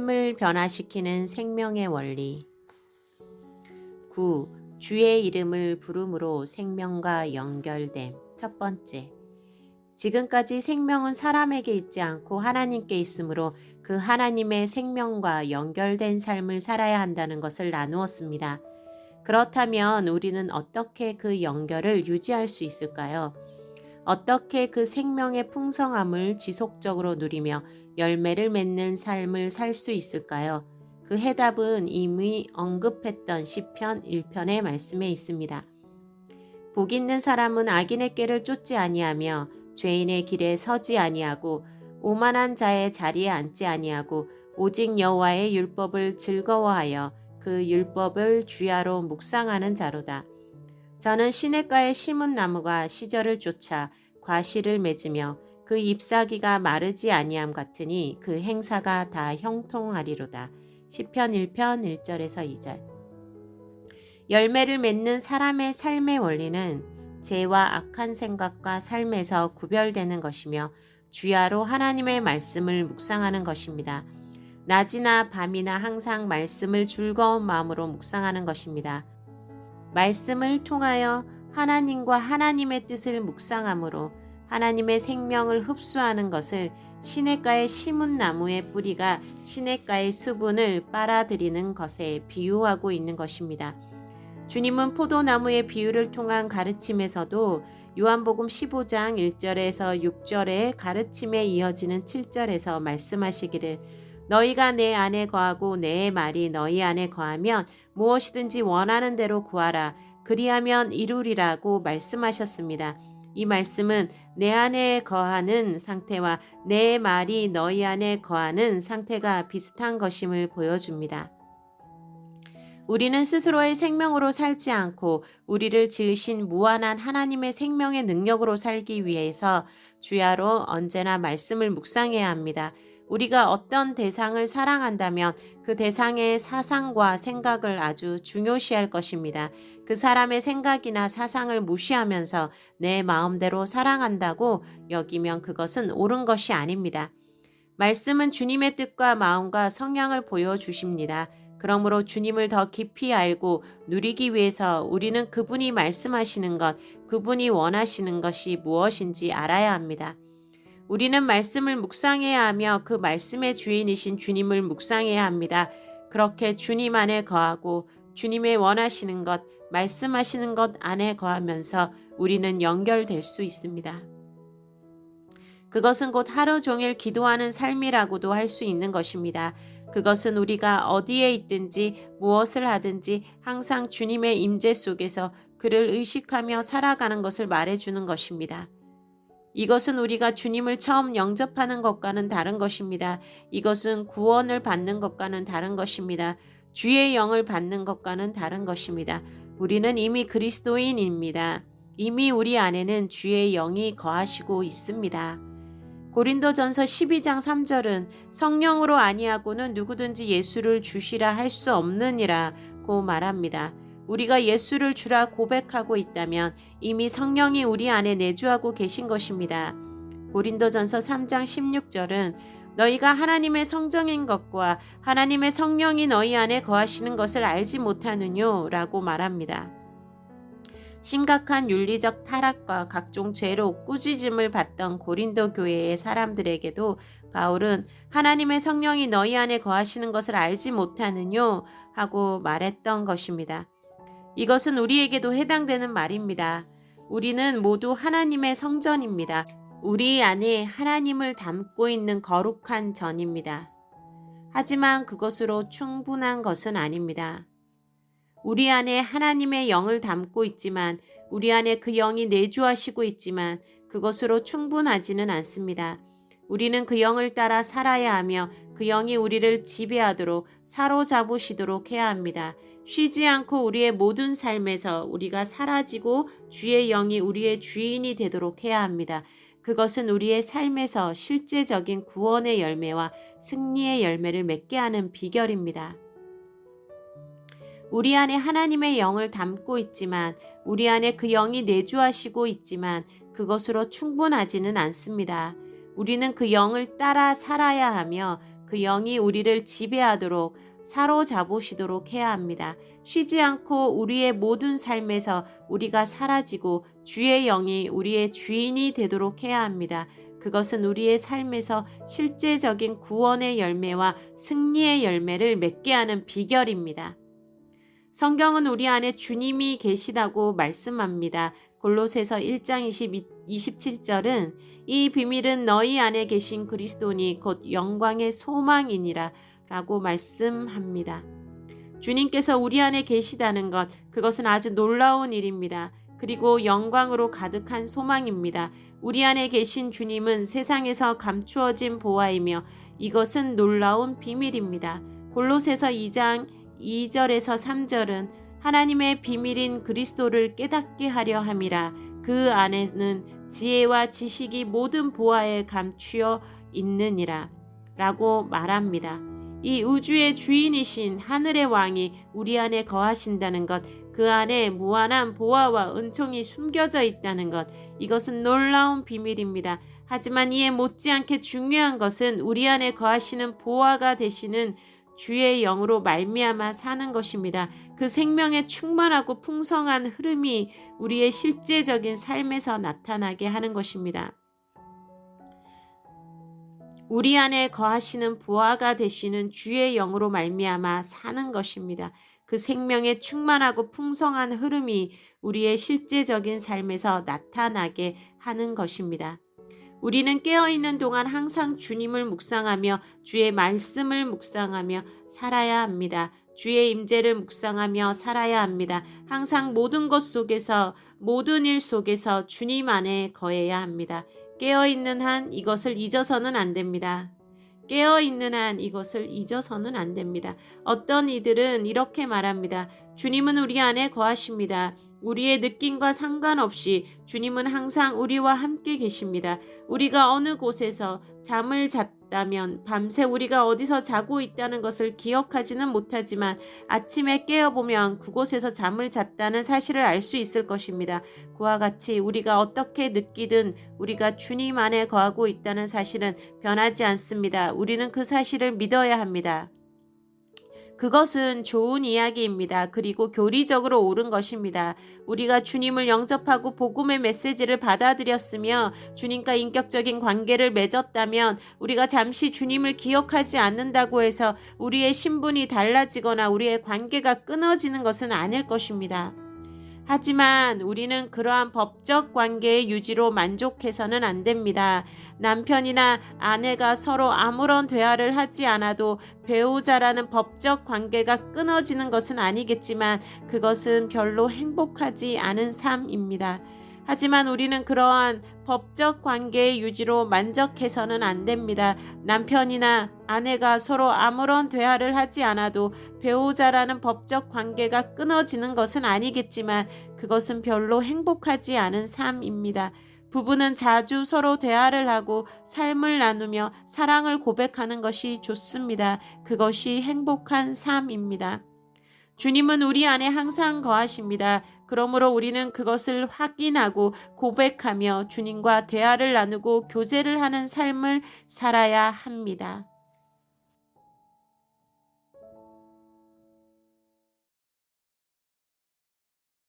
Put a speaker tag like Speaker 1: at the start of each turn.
Speaker 1: 삶을 변화시키는 생명의 원리. 9. 주의 이름을 부름으로 생명과 연결됨. 첫 번째. 지금까지 생명은 사람에게 있지 않고 하나님께 있으므로 그 하나님의 생명과 연결된 삶을 살아야 한다는 것을 나누었습니다. 그렇다면 우리는 어떻게 그 연결을 유지할 수 있을까요? 어떻게 그 생명의 풍성함을 지속적으로 누리며 열매를 맺는 삶을 살 수 있을까요? 그 해답은 이미 언급했던 시편 1편의 말씀에 있습니다. 복 있는 사람은 악인의 꾀를 쫓지 아니하며 죄인의 길에 서지 아니하고 오만한 자의 자리에 앉지 아니하고 오직 여호와의 율법을 즐거워하여 그 율법을 주야로 묵상하는 자로다. 저는 시냇가에 심은 나무가 시절을 쫓아 과실을 맺으며 그 잎사귀가 마르지 아니함 같으니 그 행사가 다 형통하리로다. 시편 1편 1절에서 2절. 열매를 맺는 사람의 삶의 원리는 죄와 악한 생각과 삶에서 구별되는 것이며 주야로 하나님의 말씀을 묵상하는 것입니다. 낮이나 밤이나 항상 말씀을 즐거운 마음으로 묵상하는 것입니다. 말씀을 통하여 하나님과 하나님의 뜻을 묵상함으로 하나님의 생명을 흡수하는 것을 시냇가에 심은 나무의 뿌리가 시냇가의 수분을 빨아들이는 것에 비유하고 있는 것입니다. 주님은 포도나무의 비유를 통한 가르침에서도 요한복음 15장 1절에서 6절의 가르침에 이어지는 7절에서 말씀하시기를 너희가 내 안에 거하고 내 말이 너희 안에 거하면 무엇이든지 원하는 대로 구하라. 그리하면 이루리라고 말씀하셨습니다. 이 말씀은 내 안에 거하는 상태와 내 말이 너희 안에 거하는 상태가 비슷한 것임을 보여줍니다. 우리는 스스로의 생명으로 살지 않고 우리를 지으신 무한한 하나님의 생명의 능력으로 살기 위해서 주야로 언제나 말씀을 묵상해야 합니다. 우리가 어떤 대상을 사랑한다면 그 대상의 사상과 생각을 아주 중요시할 것입니다. 그 사람의 생각이나 사상을 무시하면서 내 마음대로 사랑한다고 여기면 그것은 옳은 것이 아닙니다. 말씀은 주님의 뜻과 마음과 성향을 보여주십니다. 그러므로 주님을 더 깊이 알고 누리기 위해서 우리는 그분이 말씀하시는 것, 그분이 원하시는 것이 무엇인지 알아야 합니다. 우리는 말씀을 묵상해야 하며 그 말씀의 주인이신 주님을 묵상해야 합니다. 그렇게 주님 안에 거하고 주님의 원하시는 것, 말씀하시는 것 안에 거하면서 우리는 연결될 수 있습니다. 그것은 곧 하루 종일 기도하는 삶이라고도 할 수 있는 것입니다. 그것은 우리가 어디에 있든지 무엇을 하든지 항상 주님의 임재 속에서 그를 의식하며 살아가는 것을 말해주는 것입니다. 이것은 우리가 주님을 처음 영접하는 것과는 다른 것입니다. 이것은 구원을 받는 것과는 다른 것입니다. 주의 영을 받는 것과는 다른 것입니다. 우리는 이미 그리스도인입니다. 이미 우리 안에는 주의 영이 거하시고 있습니다. 고린도전서 12장 3절은 성령으로 아니하고는 누구든지 예수를 주시라 할 수 없느니라고 말합니다. 우리가 예수를 주라 고백하고 있다면 이미 성령이 우리 안에 내주하고 계신 것입니다. 고린도전서 3장 16절은 너희가 하나님의 성정인 것과 하나님의 성령이 너희 안에 거하시는 것을 알지 못하느뇨 라고 말합니다. 심각한 윤리적 타락과 각종 죄로 꾸짖음을 받던 고린도 교회의 사람들에게도 바울은 하나님의 성령이 너희 안에 거하시는 것을 알지 못하느뇨 하고 말했던 것입니다. 이것은 우리에게도 해당되는 말입니다. 우리는 모두 하나님의 성전입니다. 우리 안에 하나님을 담고 있는 거룩한 전입니다. 하지만 그것으로 충분한 것은 아닙니다. 우리 안에 하나님의 영을 담고 있지만 우리 안에 그 영이 내주하시고 있지만 그것으로 충분하지는 않습니다. 우리는 그 영을 따라 살아야 하며 그 영이 우리를 지배하도록 사로잡으시도록 해야 합니다. 쉬지 않고 우리의 모든 삶에서 우리가 사라지고 주의 영이 우리의 주인이 되도록 해야 합니다. 그것은 우리의 삶에서 실제적인 구원의 열매와 승리의 열매를 맺게 하는 비결입니다. 우리 안에 하나님의 영을 담고 있지만 우리 안에 그 영이 내주하시고 있지만 그것으로 충분하지는 않습니다. 우리는 그 영을 따라 살아야 하며 그 그 영이 우리를 지배하도록 사로잡으시도록 해야 합니다. 쉬지 않고 우리의 모든 삶에서 우리가 사라지고 주의 영이 우리의 주인이 되도록 해야 합니다. 그것은 우리의 삶에서 실제적인 구원의 열매와 승리의 열매를 맺게 하는 비결입니다. 성경은 우리 안에 주님이 계시다고 말씀합니다. 골로새서 1장 27절은 이 비밀은 너희 안에 계신 그리스도니 곧 영광의 소망이니라 라고 말씀합니다. 주님께서 우리 안에 계시다는 것, 그것은 아주 놀라운 일입니다. 그리고 영광으로 가득한 소망입니다. 우리 안에 계신 주님은 세상에서 감추어진 보화이며 이것은 놀라운 비밀입니다. 골로새서 2장 2절에서 3절은 하나님의 비밀인 그리스도를 깨닫게 하려 함이라. 그 안에는 지혜와 지식이 모든 보화에 감추어 있느니라 라고 말합니다. 이 우주의 주인이신 하늘의 왕이 우리 안에 거하신다는 것, 그 안에 무한한 보화와 은총이 숨겨져 있다는 것, 이것은 놀라운 비밀입니다. 하지만 이에 못지않게 중요한 것은 우리 안에 거하시는 보화가 되시는 주의 영으로 말미암아 사는 것입니다. 그 생명의 충만하고 풍성한 흐름이 우리의 실제적인 삶에서 나타나게 하는 것입니다. 우리 안에 거하시는 보화가 되시는 주의 영으로 말미암아 사는 것입니다. 그 생명의 충만하고 풍성한 흐름이 우리의 실제적인 삶에서 나타나게 하는 것입니다. 우리는 깨어있는 동안 항상 주님을 묵상하며 주의 말씀을 묵상하며 살아야 합니다. 주의 임재를 묵상하며 살아야 합니다. 항상 모든 것 속에서, 모든 일 속에서 주님 안에 거해야 합니다. 깨어있는 한 이것을 잊어서는 안 됩니다. 깨어있는 한 이것을 잊어서는 안 됩니다. 어떤 이들은 이렇게 말합니다. 주님은 우리 안에 거하십니다. 우리의 느낌과 상관없이 주님은 항상 우리와 함께 계십니다. 우리가 어느 곳에서 잠을 잤다면 밤새 우리가 어디서 자고 있다는 것을 기억하지는 못하지만 아침에 깨어보면 그곳에서 잠을 잤다는 사실을 알 수 있을 것입니다. 그와 같이 우리가 어떻게 느끼든 우리가 주님 안에 거하고 있다는 사실은 변하지 않습니다. 우리는 그 사실을 믿어야 합니다. 그것은 좋은 이야기입니다. 그리고 교리적으로 옳은 것입니다. 우리가 주님을 영접하고 복음의 메시지를 받아들였으며 주님과 인격적인 관계를 맺었다면 우리가 잠시 주님을 기억하지 않는다고 해서 우리의 신분이 달라지거나 우리의 관계가 끊어지는 것은 아닐 것입니다. 하지만 우리는 그러한 법적 관계의 유지로 만족해서는 안 됩니다. 남편이나 아내가 서로 아무런 대화를 하지 않아도 배우자라는 법적 관계가 끊어지는 것은 아니겠지만 그것은 별로 행복하지 않은 삶입니다. 하지만 우리는 그러한 법적 관계의 유지로 만족해서는 안 됩니다. 남편이나 아내가 서로 아무런 대화를 하지 않아도 배우자라는 법적 관계가 끊어지는 것은 아니겠지만 그것은 별로 행복하지 않은 삶입니다. 부부는 자주 서로 대화를 하고 삶을 나누며 사랑을 고백하는 것이 좋습니다. 그것이 행복한 삶입니다. 주님은 우리 안에 항상 거하십니다. 그러므로 우리는 그것을 확인하고 고백하며 주님과 대화를 나누고 교제를 하는 삶을 살아야 합니다.